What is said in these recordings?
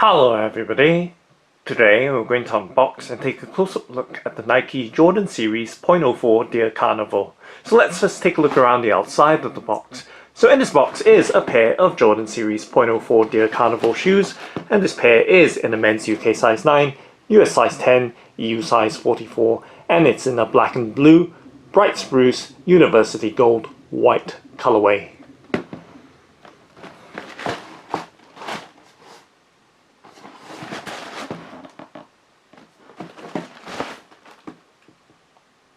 Hello everybody! Today we're going to unbox and take a close-up look at the Nike Jordan Series .04 Dear Carnival. So let's just take a look around the outside of the box. So in this box is a pair of Jordan Series .04 Dear Carnival shoes, and this pair is in the men's UK size 9, US size 10, EU size 44, and it's in a blackened blue, bright spruce, university gold, white colourway.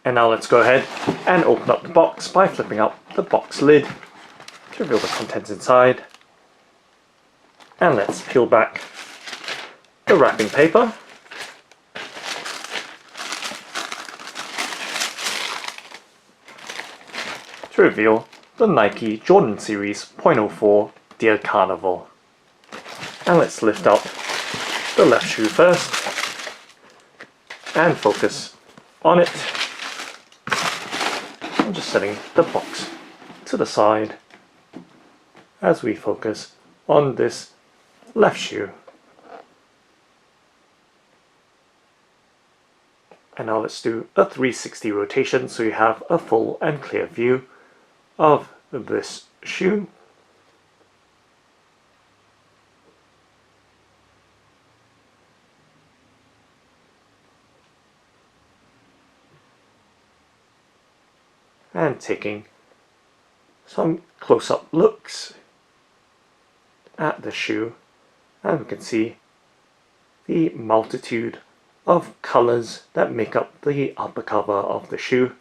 And now let's go ahead and open up the box by flipping up the box lid to reveal the contents inside. And let's peel back the wrapping paper. To reveal the Nike Jordan Series .04 Dear Carnival. And let's lift up the left shoe first and focus on it. I'm just setting the box to the side as we focus on this left shoe. And now let's do a 360 rotation so you have a full and clear view of this shoe. And taking some close-up looks at the shoe, and we can see the multitude of colours that make up the upper cover of the shoe,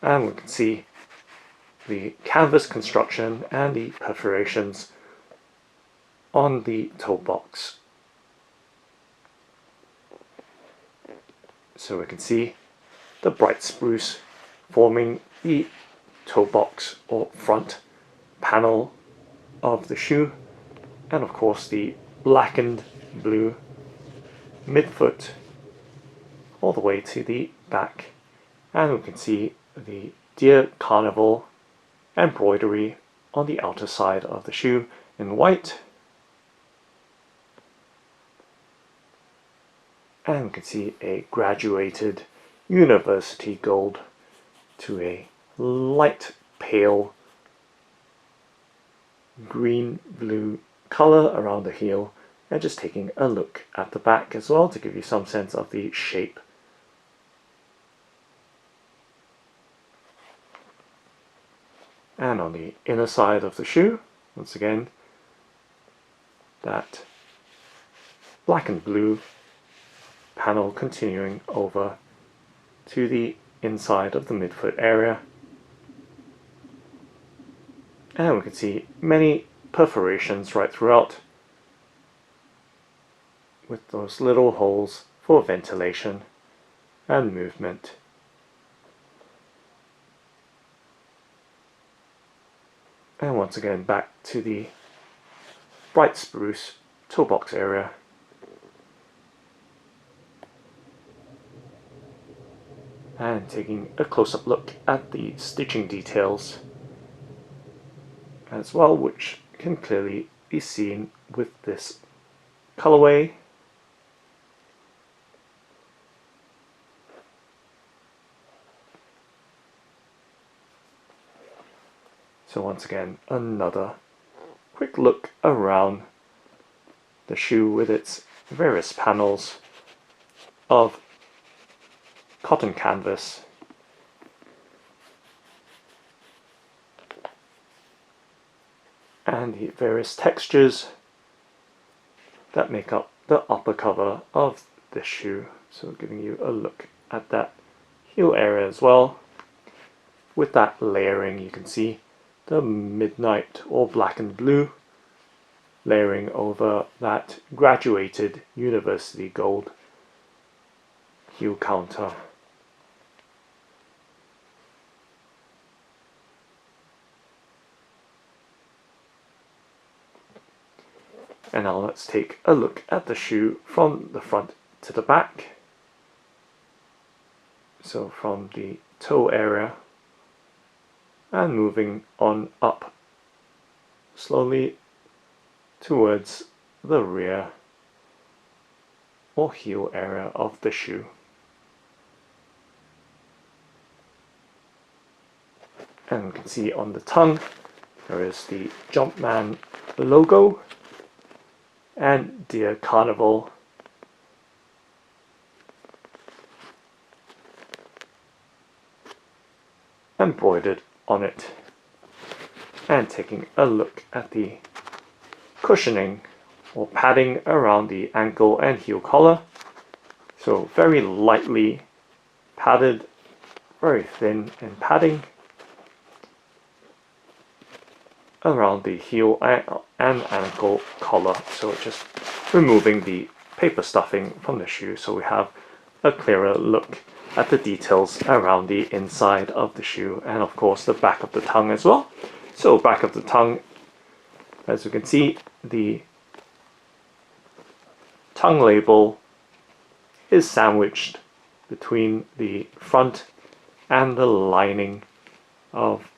and we can see the canvas construction and the perforations on the toe box. So we can see the bright spruce forming the toe box or front panel of the shoe, and of course the blackened blue midfoot all the way to the back, and we can see the Dear Carnival embroidery on the outer side of the shoe in white, and we can see a graduated university gold to a light pale green blue color around the heel, and just taking a look at the back as well to give you some sense of the shape. And on the inner side of the shoe, once again, that black and blue panel continuing over to the inside of the midfoot area, and we can see many perforations right throughout with those little holes for ventilation and movement. And once again back to the bright spruce toe box area. And taking a close-up look at the stitching details as well, which can clearly be seen with this colorway. So once again, another quick look around the shoe with its various panels of cotton canvas, and the various textures that make up the upper cover of the shoe. So giving you a look at that heel area as well. With that layering, you can see the midnight or blackened blue layering over that graduated university gold heel counter. And now let's take a look at the shoe from the front to the back. So from the toe area and moving on up slowly towards the rear or heel area of the shoe. And you can see on the tongue there is the Jumpman logo and Dear Carnival embroidered on it. And taking a look at the cushioning or padding around the ankle and heel collar. So very lightly padded, very thin in padding around the heel and ankle collar. So just removing the paper stuffing from the shoe so we have a clearer look at the details around the inside of the shoe, and of course the back of the tongue as well. So back of the tongue, as you can see, the tongue label is sandwiched between the front and the lining of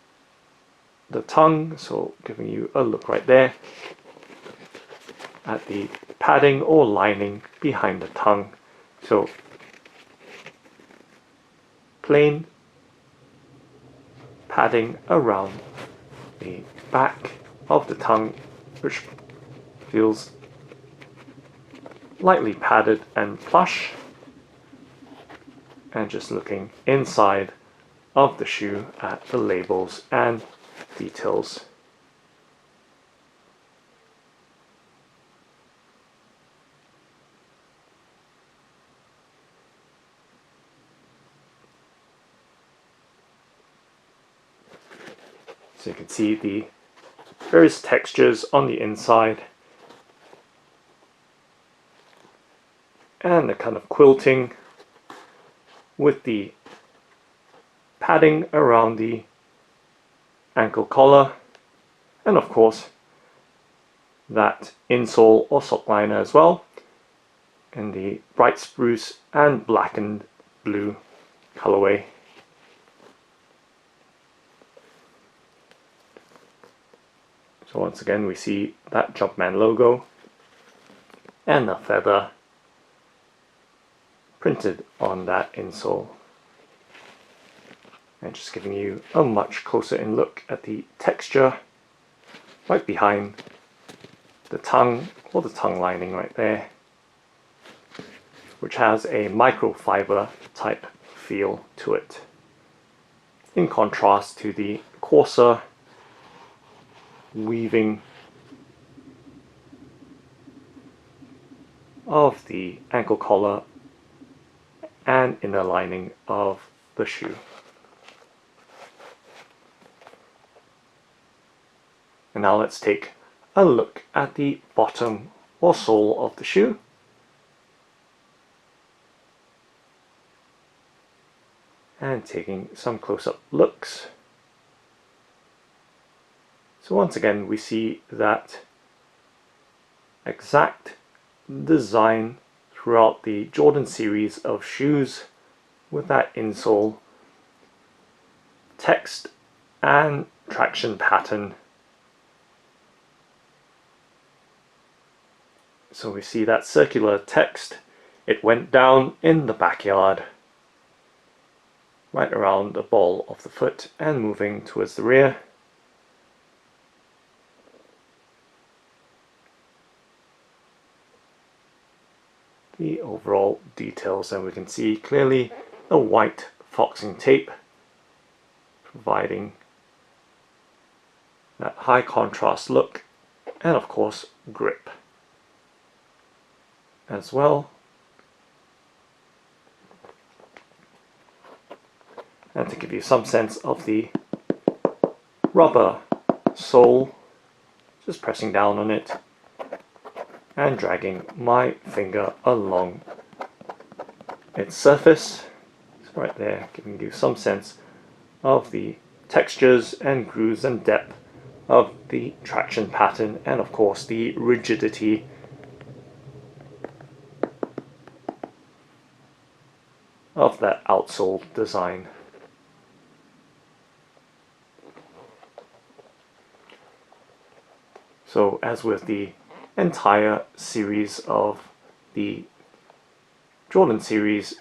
the tongue, so giving you a look right there at the padding or lining behind the tongue. So plain padding around the back of the tongue, which feels lightly padded and plush, and just looking inside of the shoe at the labels and details. So you can see the various textures on the inside and the kind of quilting with the padding around the ankle collar, and of course that insole or sock liner as well in the bright spruce and blackened blue colorway. So once again we see that Jumpman logo and the feather printed on that insole. And just giving you a much closer in look at the texture right behind the tongue, or the tongue lining right there, which has a microfiber type feel to it, in contrast to the coarser weaving of the ankle collar and inner lining of the shoe. And now let's take a look at the bottom or sole of the shoe. And taking some close-up looks. So once again we see that exact design throughout the Jordan series of shoes, with that insole text and traction pattern. So we see that circular text. It went down in the backyard, right around the ball of the foot and moving towards the rear. The overall details, and we can see clearly a white foxing tape providing that high contrast look, and of course grip as well. And to give you some sense of the rubber sole, just pressing down on it and dragging my finger along its surface. It's right there, giving you some sense of the textures and grooves and depth of the traction pattern, and of course the rigidity of that outsole design. So as with the entire series of the Jordan series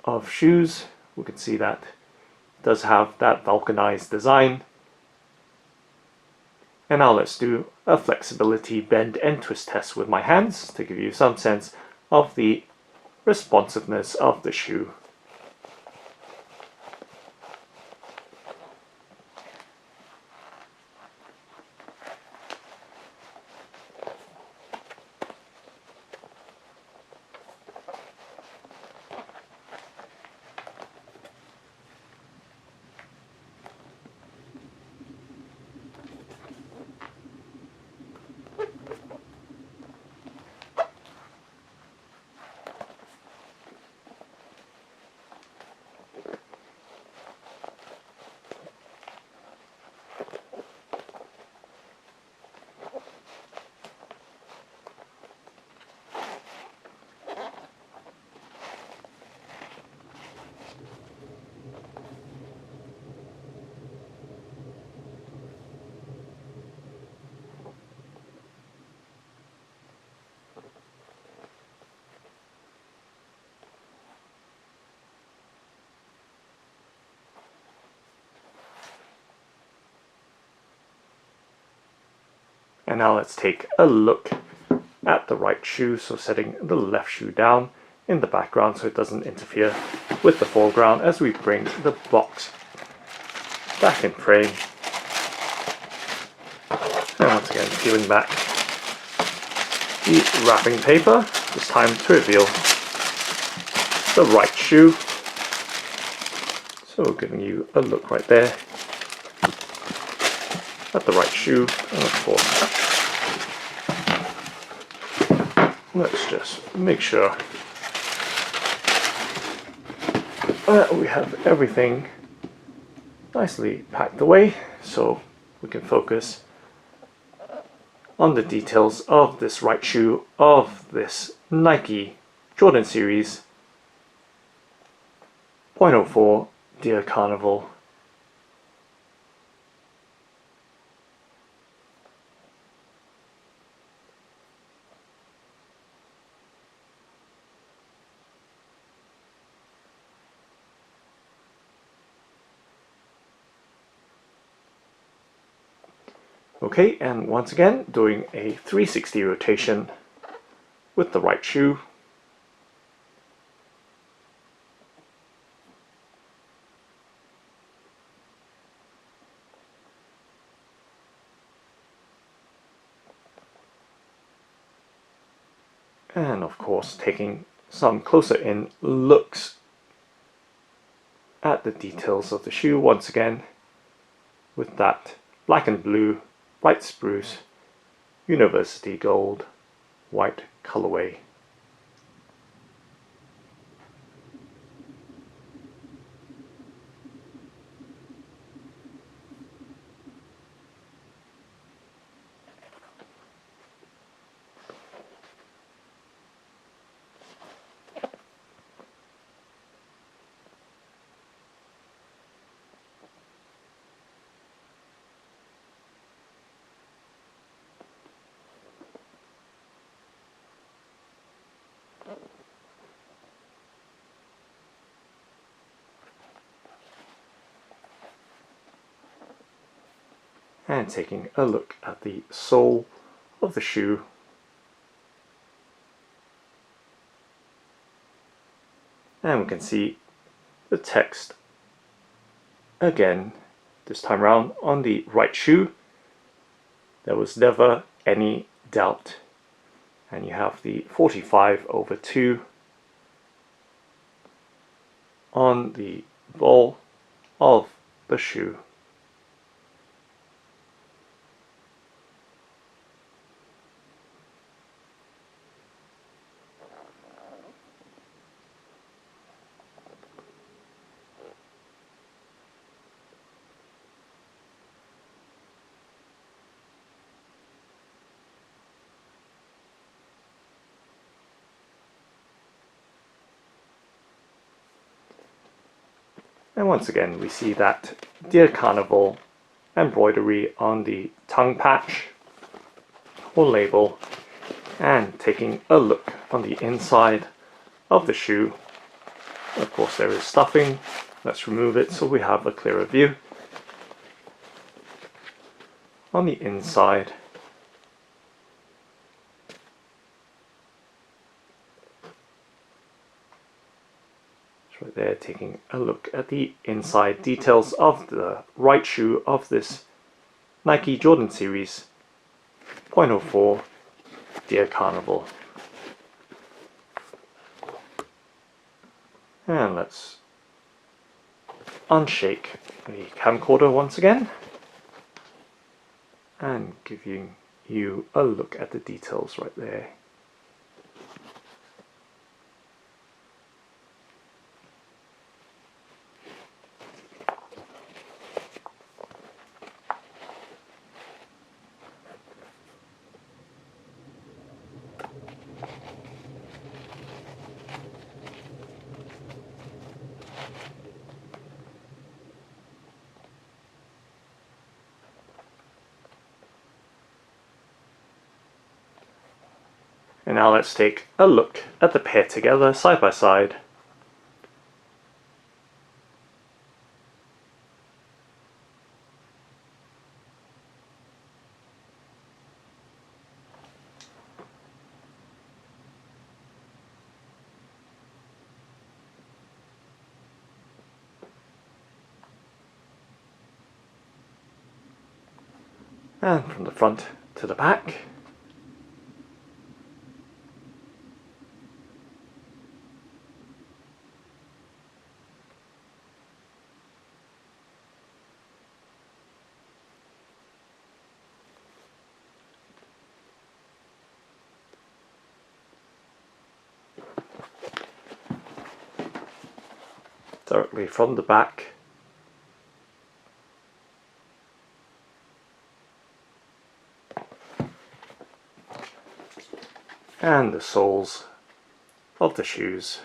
of shoes. We can see that it does have that vulcanized design. And now let's do a flexibility bend and twist test with my hands to give you some sense of the responsiveness of the shoe. And now let's take a look at the right shoe, so setting the left shoe down in the background so it doesn't interfere with the foreground as we bring the box back in frame. And once again peeling back the wrapping paper, it's time to reveal the right shoe. So giving you a look right there at the right shoe, and of course let's just make sure that we have everything nicely packed away so we can focus on the details of this right shoe of this Nike Jordan Series 0.04 Dear Carnival. Okay, and once again doing a 360 rotation with the right shoe. And of course taking some closer in looks at the details of the shoe once again with that Blackened Blue, Light Spruce, University Gold, white colourway. And taking a look at the sole of the shoe. And we can see the text again, this time around on the right shoe. There was never any doubt. And you have the 45/2 on the ball of the shoe. And once again we see that Dear Carnival embroidery on the tongue patch or label, and taking a look on the inside of the shoe. Of course there is stuffing. Let's remove it so we have a clearer view. On the inside, it's right there, taking a look at the inside details of the right shoe of this Nike Jordan Series 0.04 Dear Carnival. And let's unshake the camcorder once again and giving you a look at the details right there. And now let's take a look at the pair together, side by side. And from the front to the back. Directly from the back. And the soles of the shoes.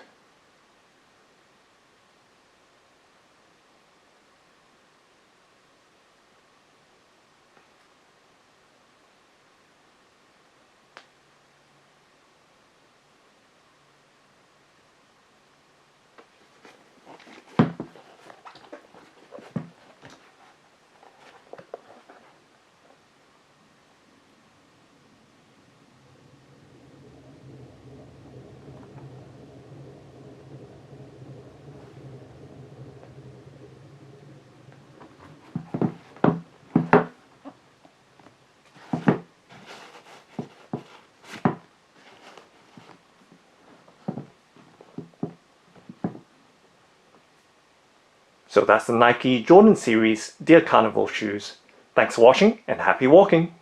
So that's the Nike Jordan Series Dear Carnival shoes. Thanks for watching and happy walking!